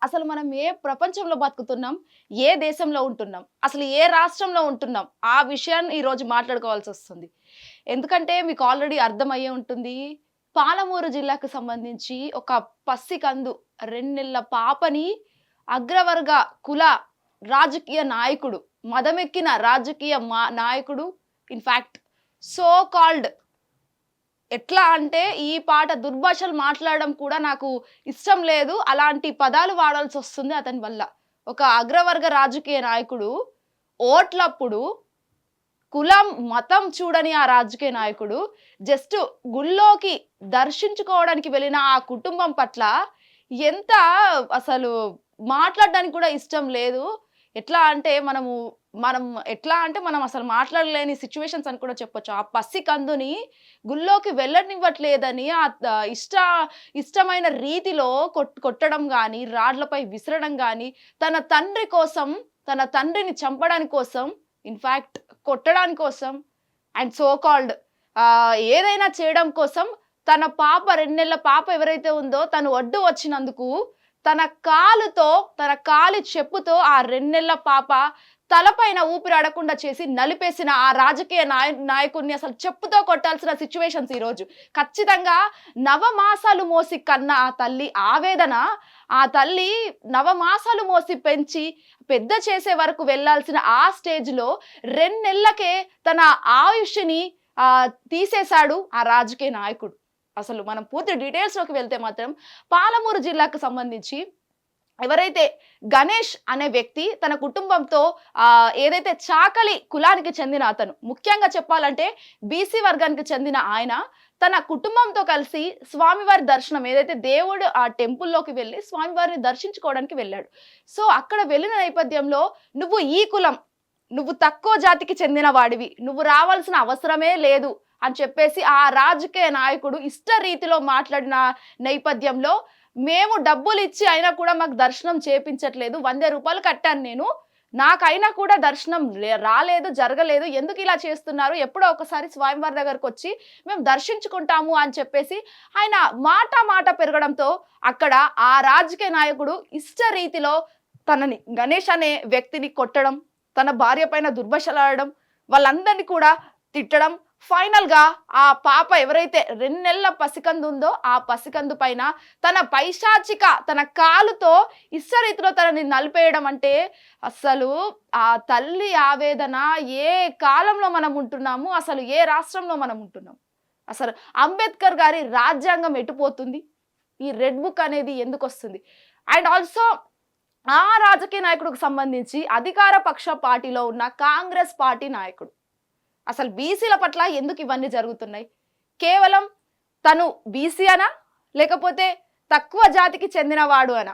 అసలు మనం ఏ ప్రపంచంలో బతుకుతున్నాం? ఏ దేశంలో ఉంటున్నాం? అసలు ఏ రాష్ట్రంలో ఉంటున్నాం? ఆ విషయాన్ని ఈరోజు మాట్లాడుకోవాల్సొస్తుంది. ఎందుకంటే మీకు ఆల్రెడీ అర్థమయ్యే ఉంటుంది. పాలమూరు జిల్లాకు సంబంధించి ఒక పసికందు 2 నెలల పాపని అగ్రవర్గ కుల రాజకీయ నాయకుడు, మదమెక్కిన రాజకీయ నాయకుడు ఇన్‌ఫాక్ట్ సో కాల్డ్ ఎట్లా అంటే ఈ పాట దుర్భాషలు మాట్లాడడం కూడా నాకు ఇష్టం లేదు. అలాంటి పదాలు వాడాల్సొస్తుంది అతని వల్ల. ఒక అగ్రవర్గ రాజకీయ నాయకుడు ఓట్లప్పుడు కులం, మతం చూడని ఆ రాజకీయ నాయకుడు జస్ట్ గుళ్ళోకి దర్శించుకోవడానికి వెళ్ళిన ఆ కుటుంబం పట్ల ఎంత అసలు మాట్లాడడానికి కూడా ఇష్టం లేదు. ఎట్లా అంటే మనం అసలు మాట్లాడలేని సిట్యుయేషన్స్ అని కూడా చెప్పొచ్చు. ఆ పసి కందుని గుళ్ళోకి వెళ్ళనివ్వట్లేదని ఇష్టమైన రీతిలో కొట్టడం గాని, రాడ్లపై విసరడం గాని, తన తండ్రి కోసం, తన తండ్రిని చంపడానికి కోసం, ఇన్‌ఫాక్ట్ కొట్టడానికి కోసం అండ్ సో కాల్డ్ ఏదైనా చేయడం కోసం తన పాప 2 నెలల పాప ఎవరైతే ఉందో తను ఒడ్డు వచ్చినందుకు తన కాలుతో, తన కాలి చెప్పుతో ఆ 2 నెలల పాప తలపైన ఊపిరాడకుండా చేసి నలిపేసిన ఆ రాజకీయ నాయకుడిని అసలు చెప్పుతో కొట్టాల్సిన సిట్యుయేషన్స్ ఈరోజు. ఖచ్చితంగా నవమాసాలు మోసి కన్న ఆ తల్లి ఆవేదన, ఆ తల్లి నవమాసాలు మోసి పెంచి పెద్ద చేసే వరకు వెళ్ళాల్సిన ఆ స్టేజ్‌లో 2 నెలలకే తన ఆయుష్‌ని తీసేశాడు ఆ రాజకీయ నాయకుడు. అసలు మనం పూర్తి డీటెయిల్స్‌లోకి వెళ్తే మాత్రం పాలమూరు జిల్లాకు సంబంధించి ఎవరైతే గణేష్ అనే వ్యక్తి తన కుటుంబంతో ఏదైతే చాకలి కులానికి చెందిన అతను, ముఖ్యంగా చెప్పాలంటే బీసీ వర్గానికి చెందిన ఆయన తన కుటుంబంతో కలిసి స్వామివారి దర్శనం ఏదైతే దేవుడు ఆ టెంపుల్‌లోకి వెళ్లి స్వామివారిని దర్శించుకోవడానికి వెళ్ళాడు. సో అక్కడ వెళ్ళిన నేపథ్యంలో నువ్వు ఈ కులం, నువ్వు తక్కువ జాతికి చెందిన వాడివి, నువ్వు రావాల్సిన అవసరమే లేదు అని చెప్పేసి ఆ రాజకీయ నాయకుడు ఇష్టరీతిలో మాట్లాడిన నేపథ్యంలో మేము డబ్బులిచ్చి అయినా కూడా మాకు దర్శనం చేపించట్లేదు. 100 రూపాయలు కట్టాను నేను. నాకైనా కూడా దర్శనం రాలేదు, జరగలేదు. ఎందుకు ఇలా చేస్తున్నారు? ఎప్పుడో ఒకసారి స్వామివారి దగ్గరకొచ్చి మేము దర్శించుకుంటాము అని చెప్పేసి ఆయన మాట పెరగడంతో అక్కడ ఆ రాజకీయ నాయకుడు ఇష్టరీతిలో తనని గణేష్ అనే వ్యక్తిని కొట్టడం, తన భార్య పైన దుర్భాషలాడడం, వాళ్ళందరినీ కూడా తిట్టడం. ఫైనల్‌గా ఆ పాప ఎవరైతే 2 నెలల పసికందు ఉందో ఆ పసికందు పైన తన కాలుతో ఇష్టరీతిలో తనని నలిపేయడం అంటే అసలు ఆ తల్లి ఆవేదన ఏ కాలంలో మనం ఉంటున్నాము, అసలు ఏ రాష్ట్రంలో మనం ఉంటున్నాం, అసలు అంబేద్కర్ గారి రాజ్యాంగం ఎటుపోతుంది, ఈ రెడ్ బుక్ అనేది ఎందుకొస్తుంది? అండ్ ఆల్సో ఆ రాజకీయ నాయకుడికి సంబంధించి అధికార పక్ష పార్టీలో ఉన్న కాంగ్రెస్ పార్టీ నాయకుడు అసలు బీసీల పట్ల ఎందుకు ఇవన్నీ జరుగుతున్నాయి? కేవలం తను బీసీ అనా, లేకపోతే తక్కువ జాతికి చెందినవాడు అనా?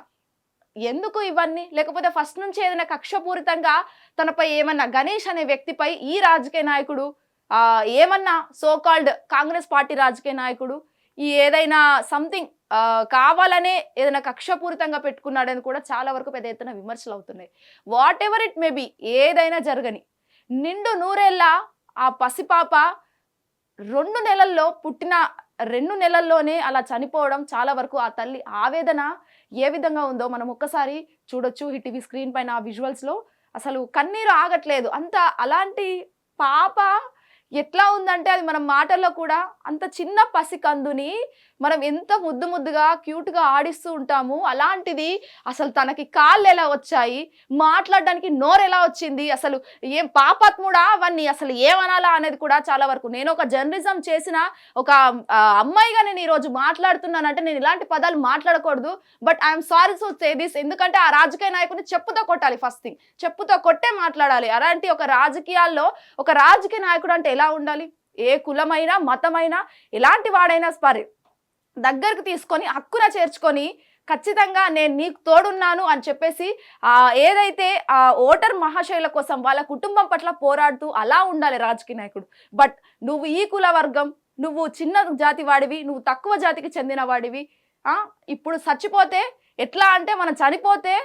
ఎందుకు ఇవన్నీ? లేకపోతే ఫస్ట్ నుంచి ఏదైనా కక్షపూరితంగా తనపై ఏమన్నా గణేష్ అనే వ్యక్తిపై ఈ రాజకీయ నాయకుడు ఏమన్నా సో కాల్డ్ కాంగ్రెస్ పార్టీ రాజకీయ నాయకుడు ఏదైనా సంథింగ్ కావాలనే ఏదైనా కక్షపూరితంగా పెట్టుకున్నాడని కూడా చాలా వరకు పెద్ద ఎత్తున విమర్శలు అవుతున్నాయి. What ever it may be, ఏదైనా జరగని నిండు నూరేళ్ళ ఆ పసిపాప 2 నెలల్లో పుట్టిన 2 నెలల్లోనే అలా చనిపోవడం చాలా వరకు ఆ తల్లి ఆవేదన ఏ విధంగా ఉందో మనం ఒక్కసారి చూడొచ్చు. హిట్ టీవీ స్క్రీన్ పైన ఆ విజువల్స్‌లో అసలు కన్నీరు ఆగట్లేదు. అలాంటి పాప ఎట్లా ఉందంటే అది మనం మాటల్లో కూడా అంత చిన్న పసికందుని మనం ఎంత ముద్దుగా క్యూట్‌గా ఆడిస్తూ ఉంటాము. అలాంటిది అసలు తనకి కాళ్ళు ఎలా వచ్చాయి? మాట్లాడడానికి నోరు ఎలా వచ్చింది? అసలు ఏం పాపాత్ముడా అవన్నీ అసలు ఏమనాలా అనేది కూడా చాలా వరకు నేను ఒక జర్నలిజం చేసిన ఒక అమ్మాయిగా నేను ఈరోజు మాట్లాడుతున్నానంటే నేను ఇలాంటి పదాలు మాట్లాడకూడదు. But I'm sorry to say this. ఎందుకంటే ఆ రాజకీయ నాయకుడిని చెప్పుతో కొట్టాలి. ఫస్ట్ థింగ్ చెప్పుతో కొట్టే మాట్లాడాలి. అలాంటి ఒక రాజకీయాల్లో ఒక రాజకీయ నాయకుడు అంటే ఎలా ఉండాలి? ఏ కులమైనా, మతమైనా, ఎలాంటి వాడైనా సరే దగ్గరకు తీసుకొని హక్కున చేర్చుకొని ఖచ్చితంగా నేను నీకు తోడున్నాను అని చెప్పేసి ఏదైతే ఓటర్ మహాశయుల కోసం వాళ్ళ కుటుంబం పట్ల పోరాడుతూ అలా ఉండాలి రాజకీయ నాయకుడు. బట్ నువ్వు ఈ కుల వర్గం, నువ్వు చిన్న జాతి వాడివి, నువ్వు తక్కువ జాతికి చెందిన వాడివి, ఇప్పుడు చచ్చిపోతే ఎట్లా అంటే మనం చనిపోతే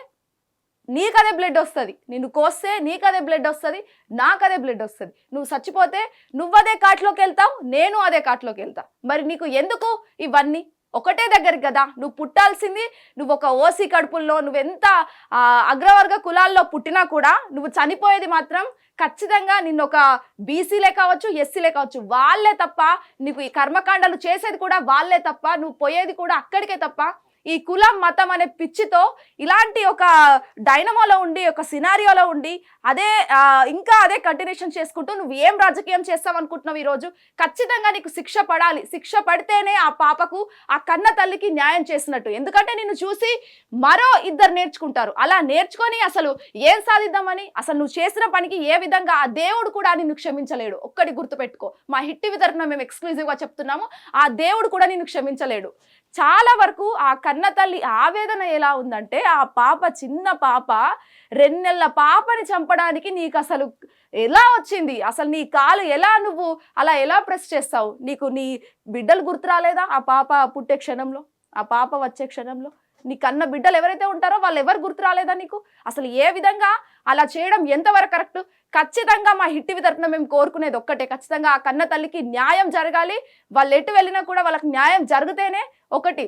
నీకదే బ్లడ్ వస్తుంది, నిన్ను కోస్తే నీకదే బ్లడ్ వస్తుంది, నాకదే బ్లడ్ వస్తుంది. నువ్వు చచ్చిపోతే నువ్వదే కాట్లోకి వెళ్తావు, నేను అదే కాట్లోకి వెళ్తా. మరి నీకు ఎందుకు ఇవన్నీ? ఒకటే దగ్గరికి కదా నువ్వు పుట్టాల్సింది. నువ్వు ఒక ఓసీ కడుపుల్లో నువ్వెంత అగ్రవర్గ కులాల్లో పుట్టినా కూడా నువ్వు చనిపోయేది మాత్రం ఖచ్చితంగా నిన్ను ఒక బీసీలే కావచ్చు, ఎస్సీలే కావచ్చు, వాళ్ళే తప్ప. నీకు ఈ కర్మకాండాలు చేసేది కూడా వాళ్ళే తప్ప, నువ్వు పోయేది కూడా అక్కడికే తప్ప. ఈ కులం మతం అనే పిచ్చితో ఇలాంటి ఒక డైనమోలో ఉండి, ఒక సినారియోలో ఉండి ఇంకా అదే కంటిన్యూషన్ చేసుకుంటూ నువ్వు ఏం రాజకీయం చేస్తావు అనుకుంటున్నావు? ఈరోజు ఖచ్చితంగా నీకు శిక్ష పడాలి. శిక్ష పడితేనే ఆ పాపకు, ఆ కన్న తల్లికి న్యాయం చేసినట్టు. ఎందుకంటే నిన్ను చూసి మరో ఇద్దరు నేర్చుకుంటారు. అలా నేర్చుకొని అసలు ఏం సాధిద్దామని, అసలు నువ్వు చేసిన పనికి ఏ విధంగా ఆ దేవుడు కూడా నిన్ను క్షమించలేడు. ఒక్కటి గుర్తుపెట్టుకో, మా హిట్ టీవీ తరఫున మేము ఎక్స్క్లూజివ్గా చెప్తున్నాము, ఆ దేవుడు కూడా నిన్ను క్షమించలేడు. చాలా వరకు ఆ కన్న తల్లి ఆవేదన ఎలా ఉందంటే, ఆ పాప, చిన్న పాప, 2 నెలల పాపని చంపడానికి నీకు అసలు ఎలా వచ్చింది? అసలు నీ కాలు ఎలా, నువ్వు అలా ఎలా ప్రెస్ చేస్తావు? నీకు నీ బిడ్డలు గుర్తు రాలేదా? ఆ పాప పుట్టే క్షణంలో, ఆ పాప వచ్చే క్షణంలో నీ కన్న బిడ్డలు ఎవరైతే ఉంటారో వాళ్ళు ఎవరు గుర్తు రాలేదా నీకు? అసలు ఏ విధంగా అలా చేయడం ఎంతవరకు కరెక్ట్? ఖచ్చితంగా మా హిట్ టీవీ తరఫున మేము కోరుకునేది ఒక్కటే, ఖచ్చితంగా ఆ కన్న తల్లికి న్యాయం జరగాలి. వాళ్ళు ఎటు వెళ్ళినా కూడా వాళ్ళకి న్యాయం జరిగితేనే. ఒకటి,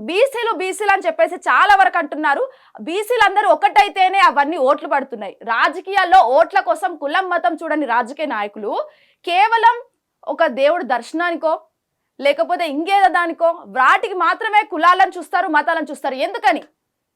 బీసీలు అని చెప్పేసి చాలా వరకు అంటున్నారు. బీసీలు అందరూ ఒకటైతేనే అవన్నీ ఓట్లు పడుతున్నాయి. రాజకీయాల్లో ఓట్ల కోసం కులం మతం చూడని రాజకీయ నాయకులు కేవలం ఒక దేవుడు దర్శనానికో లేకపోతే ఇంకేదో దానికో వాటికి మాత్రమే కులాలను చూస్తారు, మతాలను చూస్తారు. ఎందుకని?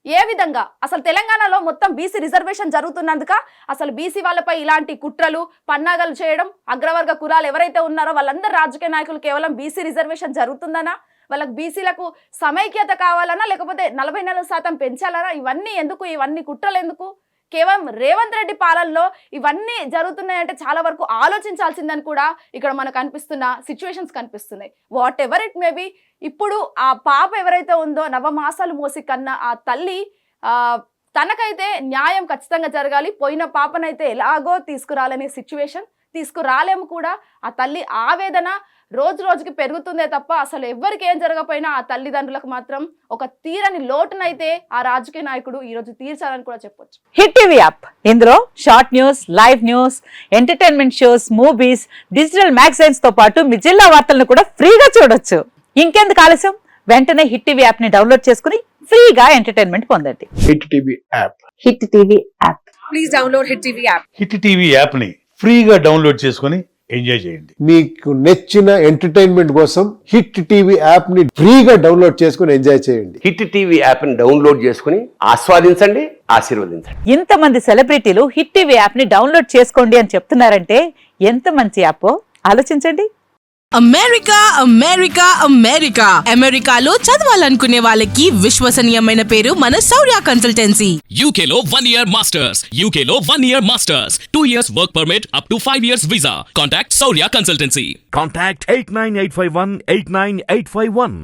ఏ విధంగా? అసలు తెలంగాణలో మొత్తం బీసీ రిజర్వేషన్ జరుగుతున్నందుక అసలు బీసీ వాళ్ళపై ఇలాంటి కుట్రలు, పన్నాగాలు చేయడం, అగ్రవర్గ కులాలు ఎవరైతే ఉన్నారో వాళ్ళందరూ రాజకీయ నాయకులు కేవలం బీసీ రిజర్వేషన్ జరుగుతుందనా, వాళ్ళకి బీసీలకు సమైక్యత కావాలన్నా, లేకపోతే 44% పెంచాలన్నా? ఇవన్నీ ఎందుకు? ఇవన్నీ కుట్రలు ఎందుకు? కేవలం రేవంత్ రెడ్డి పాలనలో ఇవన్నీ జరుగుతున్నాయంటే చాలా వరకు ఆలోచించాల్సిందని కూడా ఇక్కడ మనకు అనిపిస్తున్న సిచ్యువేషన్స్ కనిపిస్తున్నాయి. What ever it may be, ఇప్పుడు ఆ పాప ఎవరైతే ఉందో, నవమాసాలు మోసి కన్నా ఆ తల్లి, తనకైతే న్యాయం ఖచ్చితంగా జరగాలి. పోయిన పాపనైతే ఎలాగో తీసుకురాలనే సిచ్యువేషన్, తీసుకురాలేము కూడా. ఆ తల్లి ఆవేదన రోజు రోజుకి పెరుగుతుందే తప్ప అసలు ఎవరికి ఏం జరగకపోయినా ఆ తల్లిదండ్రులకు మాత్రం ఒక తీరని లోటునైతే ఆ రాజకీయ నాయకుడు ఈరోజు తీర్చాలని కూడా చెప్పొచ్చు. హిట్ టీవీ యాప్, ఇందులో short news, live news, entertainment shows, movies, digital magazines తో పాటు మీ జిల్లా వార్తలను కూడా ఫ్రీగా చూడొచ్చు. ఇంకెందుకు ఆలస్యం? వెంటనే హిట్ టీవీ యాప్ ని డౌన్లోడ్ చేసుకుని ఫ్రీగా ఎంటర్టైన్మెంట్ పొందండి. Hit TV app. Hit TV app. Please download hit TV app. Hit TV app ని ఫ్రీగా డౌన్లోడ్ చేసుకుని ఎంజాయ్ చేయండి. మీకు నచ్చిన ఎంటర్టైన్మెంట్ కోసం హిట్ టీవీ యాప్ ని ఫ్రీగా డౌన్లోడ్ చేసుకుని ఎంజాయ్ చేయండి. హిట్ టీవీ యాప్ ని డౌన్లోడ్ చేసుకుని ఆస్వాదించండి, ఆశీర్వదించండి. ఇంతమంది సెలబ్రిటీలు హిట్ టీవీ యాప్ ని డౌన్లోడ్ చేసుకోండి అని చెప్తున్నారంటే ఎంత మంచి యాప్ ఆలోచించండి. అమెరికా అమెరికా అమెరికా అమెరికాలో చదవాలనుకునే వాళ్ళకి విశ్వసనీయమైన పేరు మన శౌర్య కన్సల్టెన్సీ. UK లో 1 year masters. UK లో 1 year masters. 2 years work permit up to 5 years visa. Contact Saurya Consultancy. Contact 89851 89851.